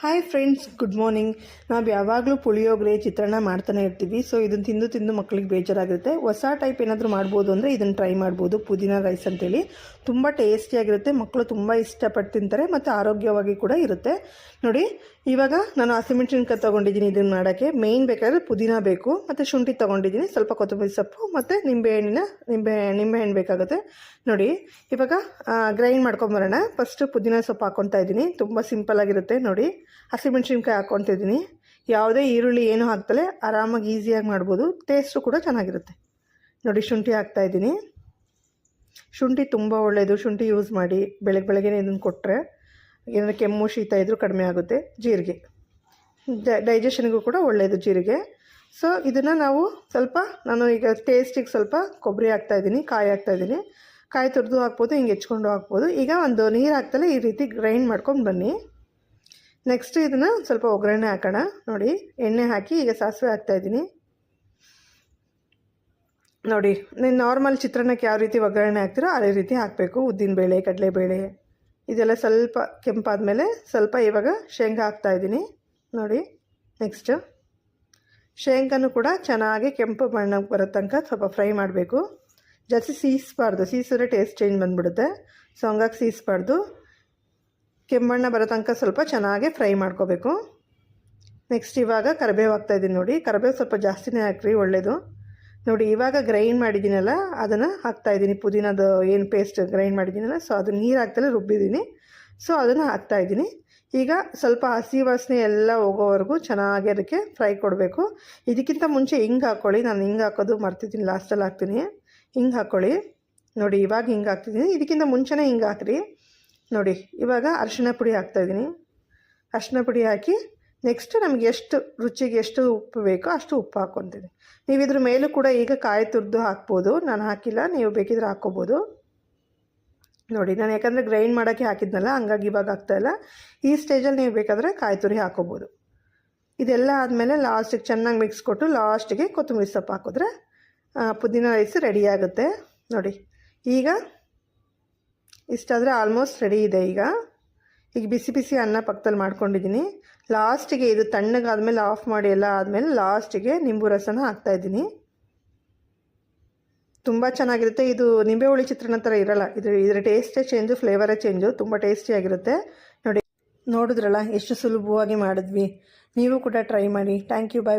Hi friends, good morning. ನಾವು ಯಾವಾಗಲೂ ಪುಳಿಯೋಗರೆ ಚಿತ್ರಾನ್ನ ಮಾಡ್ತಾನೆ ಇರ್ತೀವಿ. ಸೊ ಇದನ್ನು ತಿಂದು ತಿಂದು ಮಕ್ಕಳಿಗೆ ಬೇಜಾರಾಗುತ್ತೆ. ಹೊಸ ಟೈಪ್ ಏನಾದರೂ ಮಾಡ್ಬೋದು ಅಂದರೆ ಇದನ್ನು ಟ್ರೈ ಮಾಡ್ಬೋದು. ಪುದೀನ ರೈಸ್ ಅಂತೇಳಿ ತುಂಬ ಟೇಸ್ಟಿಯಾಗಿರುತ್ತೆ. ಮಕ್ಕಳು ತುಂಬ ಇಷ್ಟಪಟ್ಟು ತಿಂತಾರೆ ಮತ್ತು ಆರೋಗ್ಯವಾಗಿ ಕೂಡ ಇರುತ್ತೆ. ನೋಡಿ, ಇವಾಗ ನಾನು ಹಸಿಮೆಣಸಿನ್ಕಾಯಿ ತೊಗೊಂಡಿದ್ದೀನಿ ಇದನ್ನು ಮಾಡೋಕ್ಕೆ. ಮೇಯ್ನ್ ಬೇಕಾದರೆ ಪುದೀನ ಬೇಕು ಮತ್ತು ಶುಂಠಿ ತೊಗೊಂಡಿದ್ದೀನಿ, ಸ್ವಲ್ಪ ಕೊತ್ತಂಬರಿ ಸೊಪ್ಪು ಮತ್ತು ನಿಂಬೆಹಣ್ಣು ಬೇಕಾಗುತ್ತೆ. ನೋಡಿ, ಇವಾಗ ಗ್ರೈಂಡ್ ಮಾಡ್ಕೊಂಬರೋಣ. ಫಸ್ಟು ಪುದೀನ ಸೊಪ್ಪು ಹಾಕ್ಕೊತಾ ಇದ್ದೀನಿ. ತುಂಬ ಸಿಂಪಲ್ಲಾಗಿರುತ್ತೆ. ನೋಡಿ, ಹಸಿಮೆಣಸಿನ್ಕಾಯಿ ಹಾಕ್ಕೊತಿದ್ದೀನಿ. ಯಾವುದೇ ಈರುಳ್ಳಿ ಏನು ಹಾಕ್ತಲೇ ಆರಾಮಾಗಿ ಈಸಿಯಾಗಿ ಮಾಡ್ಬೋದು. ಟೇಸ್ಟು ಕೂಡ ಚೆನ್ನಾಗಿರುತ್ತೆ. ನೋಡಿ, ಶುಂಠಿ ಹಾಕ್ತಾಯಿದ್ದೀನಿ. ಶುಂಠಿ ತುಂಬ ಒಳ್ಳೆಯದು. ಶುಂಠಿ ಯೂಸ್ ಮಾಡಿ ಬೆಳಗ್ಗೆ ಇದನ್ನು ಕೊಟ್ಟರೆ ಏನಾದರೂ ಕೆಮ್ಮು ಶೀತ ಇದ್ದರೂ ಕಡಿಮೆ ಆಗುತ್ತೆ. ಜೀರಿಗೆ ಡೈಜೆಷನ್ಗೂ ಕೂಡ ಒಳ್ಳೆಯದು ಜೀರಿಗೆ. ಸೊ ಇದನ್ನು ನಾನು ಈಗ ಟೇಸ್ಟಿಗೆ ಸ್ವಲ್ಪ ಕೊಬ್ಬರಿ ಹಾಕ್ತಾಯಿದ್ದೀನಿ, ಕಾಯಿ ಹಾಕ್ತಾಯಿದ್ದೀನಿ. ಕಾಯಿ ತುರಿದು ಹಾಕ್ಬೋದು, ಹಿಂಗೆ ಹೆಚ್ಕೊಂಡು ಹಾಕ್ಬೋದು. ಈಗ ಒಂದು ನೀರು ಹಾಕ್ತಲೇ ಈ ರೀತಿ ಗ್ರೈಂಡ್ ಮಾಡ್ಕೊಂಡು ಬನ್ನಿ. ನೆಕ್ಸ್ಟ್ ಇದನ್ನು ಸ್ವಲ್ಪ ಒಗ್ಗರಣೆ ಹಾಕೋಣ. ನೋಡಿ, ಎಣ್ಣೆ ಹಾಕಿ ಈಗ ಸಾಸಿವೆ ಹಾಕ್ತಾಯಿದ್ದೀನಿ. ನೋಡಿ, ನೀವು ನಾರ್ಮಲ್ ಚಿತ್ರಾನ್ನಕ್ಕೆ ಯಾವ ರೀತಿ ಒಗ್ಗರಣೆ ಹಾಕ್ತೀರೋ ಅದೇ ರೀತಿ ಹಾಕಬೇಕು. ಉದ್ದಿನಬೇಳೆ, ಕಡಲೆಬೇಳೆ ಇದೆಲ್ಲ ಸ್ವಲ್ಪ ಕೆಂಪಾದಮೇಲೆ ಸ್ವಲ್ಪ ಇವಾಗ ಶೇಂಗಾ ಹಾಕ್ತಾಯಿದ್ದೀನಿ. ನೋಡಿ, ನೆಕ್ಸ್ಟು ಶೇಂಗಾನು ಕೂಡ ಚೆನ್ನಾಗಿ ಕೆಂಪು ಬಣ್ಣಕ್ಕೆ ಬರೋ ತನಕ ಸ್ವಲ್ಪ ಫ್ರೈ ಮಾಡಬೇಕು. ಜಾಸ್ತಿ ಸೀಸಿದ್ರೆ ಟೇಸ್ಟ್ ಚೇಂಜ್ ಬಂದುಬಿಡುತ್ತೆ. ಸೊ ಹಂಗಾಗಿ ಸೀಸಬಾರ್ದು. ಕೆಂಬಣ್ಣ ಬರೋ ತನಕ ಸ್ವಲ್ಪ ಚೆನ್ನಾಗಿ ಫ್ರೈ ಮಾಡ್ಕೋಬೇಕು. ನೆಕ್ಸ್ಟ್ ಇವಾಗ ಕರಿಬೇವು ಹಾಕ್ತಾಯಿದ್ದೀನಿ. ನೋಡಿ, ಕರಿಬೇವು ಸ್ವಲ್ಪ ಜಾಸ್ತಿನೇ ಹಾಕ್ರಿ, ಒಳ್ಳೆಯದು. ನೋಡಿ, ಇವಾಗ ಗ್ರೈಂಡ್ ಮಾಡಿದ್ದೀನಲ್ಲ ಅದನ್ನು ಹಾಕ್ತಾಯಿದ್ದೀನಿ. ಪುದೀನದು ಏನು ಪೇಸ್ಟ್ ಗ್ರೈಂಡ್ ಮಾಡಿದ್ದೀನಲ್ಲ, ಸೊ ಅದು ನೀರು ಹಾಕ್ತಲೇ ರುಬ್ಬಿದ್ದೀನಿ. ಸೊ ಅದನ್ನು ಹಾಕ್ತಾಯಿದ್ದೀನಿ. ಈಗ ಸ್ವಲ್ಪ ಹಸಿ ವಾಸನೆ ಎಲ್ಲ ಹೋಗೋವರೆಗೂ ಚೆನ್ನಾಗಿ ಅದಕ್ಕೆ ಫ್ರೈ ಕೊಡಬೇಕು. ಇದಕ್ಕಿಂತ ಮುಂಚೆ ಹಿಂಗೆ ಹಾಕ್ಕೊಳ್ಳಿ. ನಾನು ಹಿಂಗೆ ಹಾಕೋದು ಮರ್ತಿದ್ದೀನಿ, ಲಾಸ್ಟಲ್ಲಿ ಹಾಕ್ತೀನಿ. ಹಿಂಗೆ ಹಾಕ್ಕೊಳ್ಳಿ. ನೋಡಿ, ಇವಾಗ ಹಿಂಗೆ ಹಾಕ್ತಿದ್ದೀನಿ. ಇದಕ್ಕಿಂತ ಮುಂಚೆನೇ ಹಿಂಗೆ ಹಾಕ್ರಿ. ನೋಡಿ, ಇವಾಗ ಅರಿಶಿಣ ಪುಡಿ ಹಾಕ್ತಾಯಿದ್ದೀನಿ. ಅರಿಶಿಣ ಪುಡಿ ಹಾಕಿ ನೆಕ್ಸ್ಟ್ ನಮಗೆ ರುಚಿಗೆ ಎಷ್ಟು ಉಪ್ಪು ಬೇಕೋ ಅಷ್ಟು ಉಪ್ಪು ಹಾಕ್ಕೊತೀನಿ. ನೀವು ಇದ್ರ ಮೇಲೂ ಕೂಡ ಈಗ ಕಾಯಿ ತುರಿದು ಹಾಕ್ಬೋದು. ನಾನು ಹಾಕಿಲ್ಲ, ನೀವು ಬೇಕಿದ್ರೆ ಹಾಕ್ಕೋಬೋದು. ನೋಡಿ, ನಾನು ಯಾಕಂದರೆ ಗ್ರೈಂಡ್ ಮಾಡೋಕ್ಕೆ ಹಾಕಿದ್ನಲ್ಲ, ಹಂಗಾಗಿ ಇವಾಗ ಹಾಕ್ತಾಯಿಲ್ಲ. ಈ ಸ್ಟೇಜಲ್ಲಿ ನೀವು ಬೇಕಾದರೆ ಕಾಯಿ ತುರಿ ಹಾಕ್ಕೋಬೋದು. ಇದೆಲ್ಲ ಆದಮೇಲೆ ಲಾಸ್ಟಿಗೆ ಚೆನ್ನಾಗಿ ಮಿಕ್ಸ್ ಕೊಟ್ಟು ಲಾಸ್ಟಿಗೆ ಕೊತ್ತಂಬರಿ ಸೊಪ್ಪು ಹಾಕಿದ್ರೆ ಪುದೀನ ರೈಸ್ ರೆಡಿ ಆಗುತ್ತೆ. ನೋಡಿ, ಈಗ ಇಷ್ಟಾದರೆ ಆಲ್ಮೋಸ್ಟ್ ರೆಡಿ ಇದೆ. ಈಗ ಬಿಸಿ ಬಿಸಿ ಅನ್ನ ಪಕ್ಕದಲ್ಲಿ ಮಾಡ್ಕೊಂಡಿದ್ದೀನಿ. ಲಾಸ್ಟಿಗೆ ಇದು ತಣ್ಣಗಾದ್ಮೇಲೆ ಆಫ್ ಮಾಡಿ ಎಲ್ಲ ಆದಮೇಲೆ ಲಾಸ್ಟಿಗೆ ನಿಂಬು ರಸನ ಹಾಕ್ತಾಯಿದ್ದೀನಿ. ತುಂಬ ಚೆನ್ನಾಗಿರುತ್ತೆ. ಇದು ನಿಂಬೆ ಹುಳಿ ಚಿತ್ರಾನ್ನ ಥರ ಇರೋಲ್ಲ. ಇದರ ಟೇಸ್ಟೇ ಚೇಂಜು, ಫ್ಲೇವರೇ ಚೇಂಜು. ತುಂಬ ಟೇಸ್ಟಿಯಾಗಿರುತ್ತೆ. ನೋಡಿದ್ರಲ್ಲ ಎಷ್ಟು ಸುಲಭವಾಗಿ ಮಾಡಿದ್ವಿ. ನೀವು ಕೂಡ ಟ್ರೈ ಮಾಡಿ. Thank you. ಬಾಯ್.